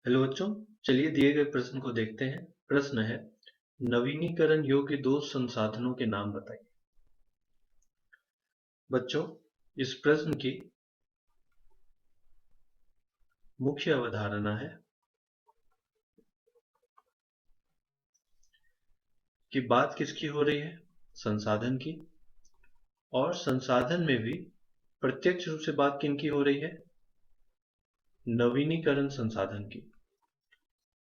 Hello बच्चों, चलिए दिए गए प्रश्न को देखते हैं। प्रश्न है, नवीनीकरण योग्य दो संसाधनों के नाम बताइए। बच्चों, इस प्रश्न की मुख्य अवधारणा है कि बात किसकी हो रही है? संसाधन की। और संसाधन में भी प्रत्यक्ष रूप से बात किनकी हो रही है? नवीनीकरण संसाधन की,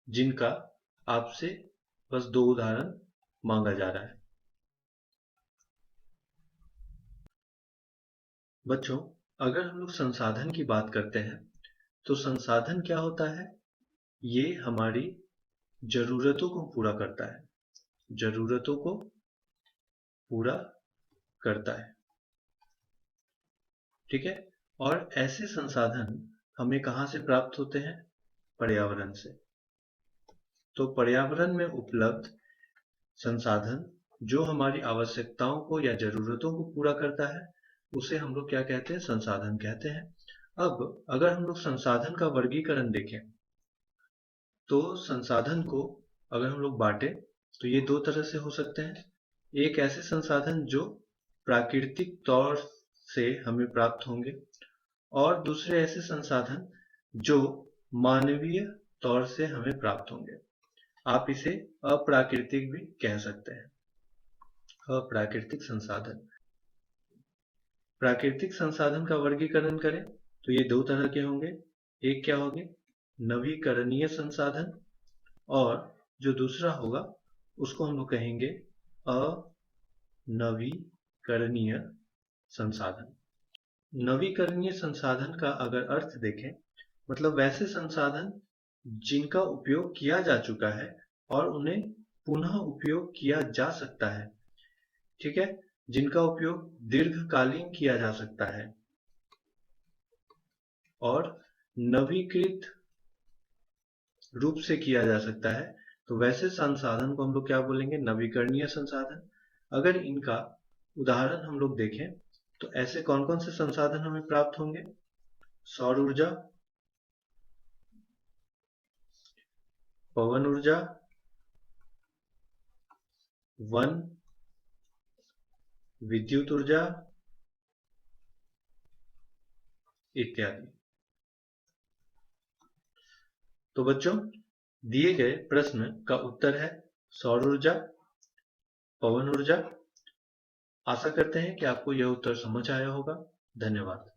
जिनका आपसे बस दो उदाहरण मांगा जा रहा है। बच्चों, अगर हम लोग संसाधन की बात करते हैं तो संसाधन क्या होता है? ये हमारी जरूरतों को पूरा करता है। जरूरतों को पूरा करता है, ठीक है। और ऐसे संसाधन हमें कहाँ से प्राप्त होते हैं? पर्यावरण से। तो पर्यावरण में उपलब्ध संसाधन जो हमारी आवश्यकताओं को या जरूरतों को पूरा करता है, उसे हम लोग क्या कहते हैं? संसाधन कहते हैं। अब अगर हम लोग संसाधन का वर्गीकरण देखें तो संसाधन को अगर हम लोग बांटे तो ये दो तरह से हो सकते हैं। एक ऐसे संसाधन जो प्राकृतिक तौर से हमें प्राप्त होंगे, और दूसरे ऐसे संसाधन जो मानवीय तौर से हमें प्राप्त होंगे। आप इसे अप्राकृतिक भी कह सकते हैं। अप्राकृतिक संसाधन। प्राकृतिक संसाधन का वर्गीकरण करें तो ये दो तरह के होंगे। एक क्या होंगे? नवीकरणीय संसाधन, और जो दूसरा होगा उसको हम लोग कहेंगे अनवीकरणीय संसाधन। नवीकरणीय संसाधन का अगर अर्थ देखें, मतलब वैसे संसाधन जिनका उपयोग किया जा चुका है और उन्हें पुनः उपयोग किया जा सकता है, ठीक है, जिनका उपयोग दीर्घकालीन किया जा सकता है और नवीकृत रूप से किया जा सकता है। तो वैसे संसाधन को हम लोग क्या बोलेंगे? नवीकरणीय संसाधन। अगर इनका उदाहरण हम लोग देखें तो ऐसे कौन कौन से संसाधन हमें प्राप्त होंगे? सौर ऊर्जा, पवन ऊर्जा, वन, विद्युत ऊर्जा इत्यादि। तो बच्चों, दिए गए प्रश्न का उत्तर है सौर ऊर्जा, पवन ऊर्जा। आशा करते हैं कि आपको यह उत्तर समझ आया होगा। धन्यवाद।